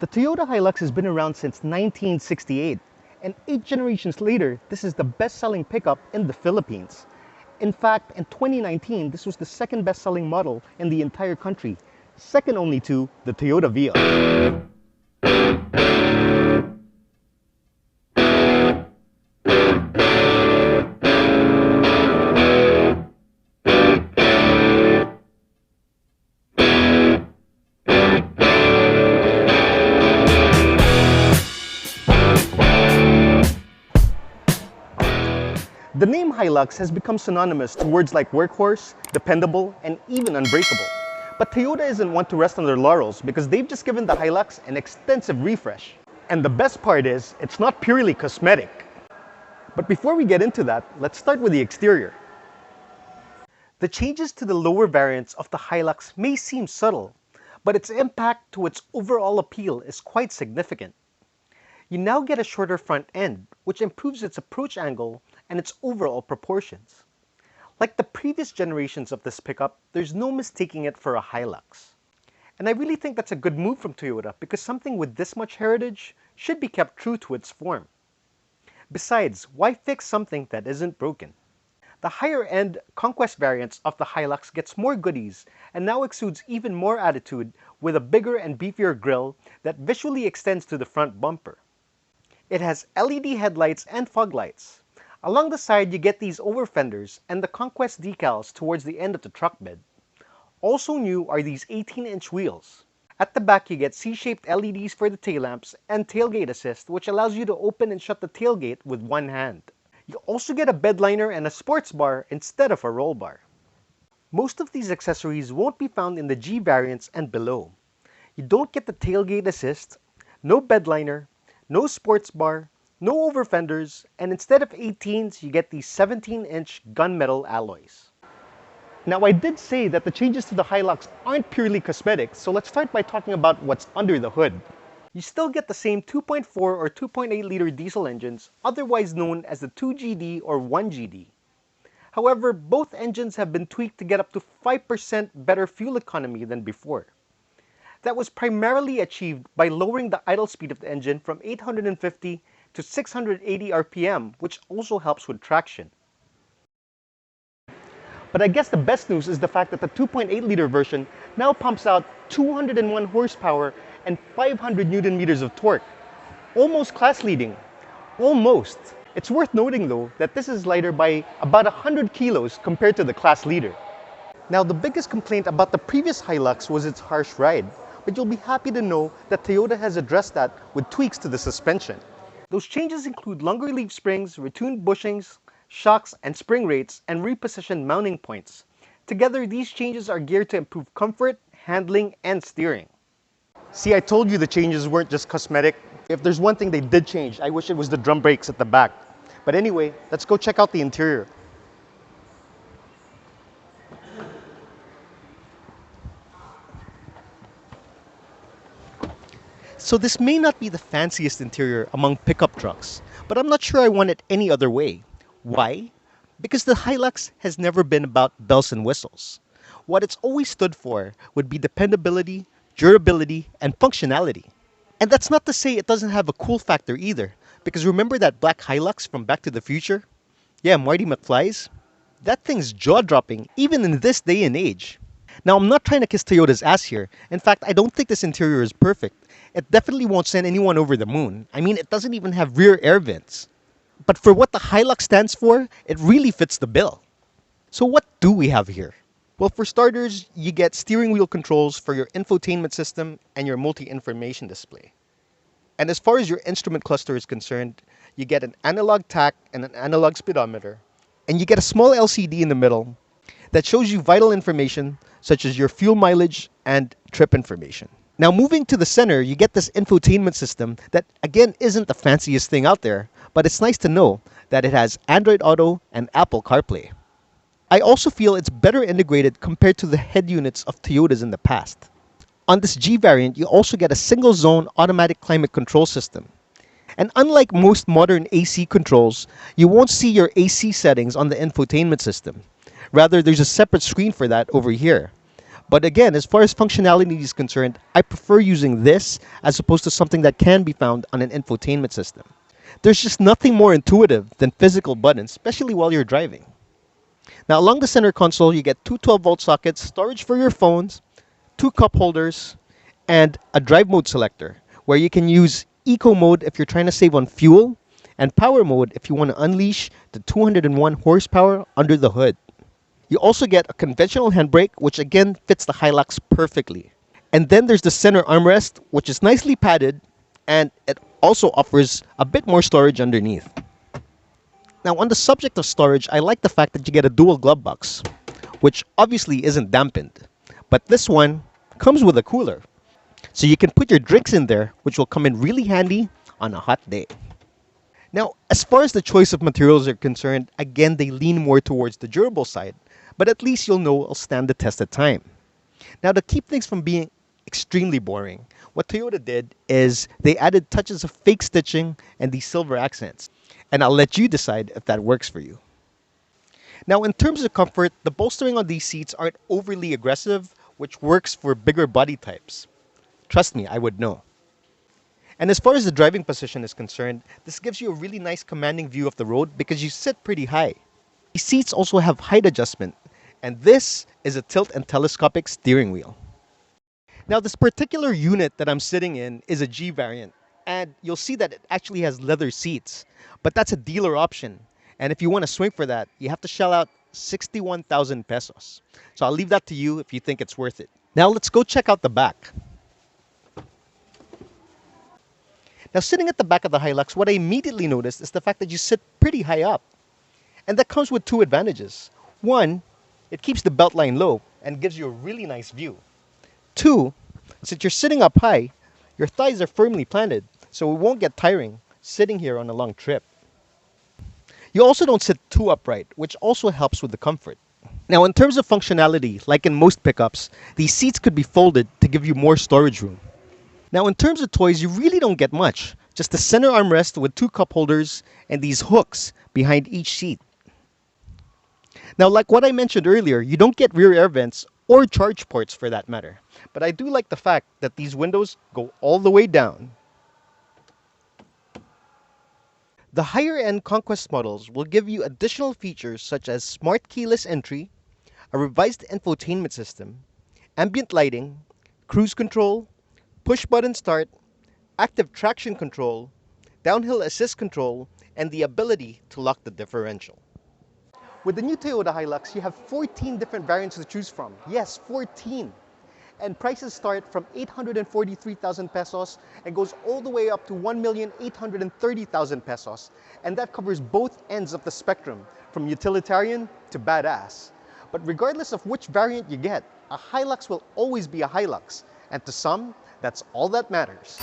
The Toyota Hilux has been around since 1968, and 8 generations later, this is the best-selling pickup in the Philippines. In fact, in 2019, this was the second best-selling model in the entire country, second only to the Toyota Vios. The name Hilux has become synonymous to words like workhorse, dependable, and even unbreakable. But Toyota isn't one to rest on their laurels because they've just given the Hilux an extensive refresh. And the best part is, it's not purely cosmetic. But before we get into that, let's start with the exterior. The changes to the lower variants of the Hilux may seem subtle, but its impact to its overall appeal is quite significant. You now get a shorter front end, which improves its approach angle and its overall proportions. Like the previous generations of this pickup, there's no mistaking it for a Hilux. And I really think that's a good move from Toyota because something with this much heritage should be kept true to its form. Besides, why fix something that isn't broken? The higher-end Conquest variants of the Hilux gets more goodies and now exudes even more attitude with a bigger and beefier grille that visually extends to the front bumper. It has LED headlights and fog lights. Along the side, you get these over fenders and the Conquest decals towards the end of the truck bed. Also new are these 18-inch wheels. At the back, you get C-shaped LEDs for the tail lamps and tailgate assist, which allows you to open and shut the tailgate with one hand. You also get a bed liner and a sports bar instead of a roll bar. Most of these accessories won't be found in the G variants and below. You don't get the tailgate assist, no bed liner, no sports bar, no over fenders, and instead of 18s, you get these 17-inch gunmetal alloys. Now, I did say that the changes to the Hilux aren't purely cosmetic, so let's start by talking about what's under the hood. You still get the same 2.4 or 2.8-liter diesel engines, otherwise known as the 2GD or 1GD. However, both engines have been tweaked to get up to 5% better fuel economy than before. That was primarily achieved by lowering the idle speed of the engine from 850 to 680 RPM, which also helps with traction. But I guess the best news is the fact that the 2.8-liter version now pumps out 201 horsepower and 500 Newton meters of torque. Almost class-leading. Almost. It's worth noting though that this is lighter by about 100 kilos compared to the class leader. Now, the biggest complaint about the previous Hilux was its harsh ride, but you'll be happy to know that Toyota has addressed that with tweaks to the suspension. Those changes include longer leaf springs, retuned bushings, shocks and spring rates, and repositioned mounting points. Together, these changes are geared to improve comfort, handling, and steering. See, I told you the changes weren't just cosmetic. If there's one thing they did change, I wish it was the drum brakes at the back. But anyway, let's go check out the interior. So this may not be the fanciest interior among pickup trucks, but I'm not sure I want it any other way. Why? Because the Hilux has never been about bells and whistles. What it's always stood for would be dependability, durability, and functionality. And that's not to say it doesn't have a cool factor either, because remember that black Hilux from Back to the Future? Yeah, Marty McFly's? That thing's jaw-dropping even in this day and age. Now, I'm not trying to kiss Toyota's ass here. In fact, I don't think this interior is perfect. It definitely won't send anyone over the moon. I mean, it doesn't even have rear air vents. But for what the Hilux stands for, it really fits the bill. So what do we have here? Well, for starters, you get steering wheel controls for your infotainment system and your multi-information display. And as far as your instrument cluster is concerned, you get an analog tach and an analog speedometer. And you get a small LCD in the middle that shows you vital information such as your fuel mileage and trip information. Now, moving to the center, you get this infotainment system that, again, isn't the fanciest thing out there, but it's nice to know that it has Android Auto and Apple CarPlay. I also feel it's better integrated compared to the head units of Toyotas in the past. On this G variant, you also get a single-zone automatic climate control system. And unlike most modern AC controls, you won't see your AC settings on the infotainment system. Rather, there's a separate screen for that over here. But again, as far as functionality is concerned, I prefer using this as opposed to something that can be found on an infotainment system. There's just nothing more intuitive than physical buttons, especially while you're driving. Now, along the center console, you get two 12-volt sockets, storage for your phones, two cup holders, and a drive mode selector, where you can use eco mode if you're trying to save on fuel, and power mode if you want to unleash the 201 horsepower under the hood. You also get a conventional handbrake, which again fits the Hilux perfectly. And then there's the center armrest, which is nicely padded, and it also offers a bit more storage underneath. Now, on the subject of storage, I like the fact that you get a dual glove box, which obviously isn't dampened. But this one comes with a cooler. So you can put your drinks in there, which will come in really handy on a hot day. Now, as far as the choice of materials are concerned, again, they lean more towards the durable side, but at least you'll know it'll stand the test of time. Now, to keep things from being extremely boring, what Toyota did is they added touches of fake stitching and these silver accents. And I'll let you decide if that works for you. Now, in terms of comfort, the bolstering on these seats aren't overly aggressive, which works for bigger body types. Trust me, I would know. And as far as the driving position is concerned, this gives you a really nice commanding view of the road because you sit pretty high. These seats also have height adjustment, and this is a tilt and telescopic steering wheel. Now, this particular unit that I'm sitting in is a G variant, and you'll see that it actually has leather seats, but that's a dealer option. And if you want to swing for that, you have to shell out 61,000 pesos. So I'll leave that to you if you think it's worth it. Now let's go check out the back. Now, sitting at the back of the Hilux, what I immediately noticed is the fact that you sit pretty high up. And that comes with two advantages. One, it keeps the belt line low and gives you a really nice view. Two, since you're sitting up high, your thighs are firmly planted, so it won't get tiring sitting here on a long trip. You also don't sit too upright, which also helps with the comfort. Now, in terms of functionality, like in most pickups, these seats could be folded to give you more storage room. Now, in terms of toys, you really don't get much. Just a center armrest with two cup holders and these hooks behind each seat. Now, like what I mentioned earlier, you don't get rear air vents or charge ports for that matter. But I do like the fact that these windows go all the way down. The higher-end Conquest models will give you additional features such as smart keyless entry, a revised infotainment system, ambient lighting, cruise control, push-button start, active traction control, downhill assist control, and the ability to lock the differential. With the new Toyota Hilux, you have 14 different variants to choose from. Yes, 14! And prices start from 843,000 pesos and goes all the way up to 1,830,000 pesos. And that covers both ends of the spectrum, from utilitarian to badass. But regardless of which variant you get, a Hilux will always be a Hilux. And to some, that's all that matters.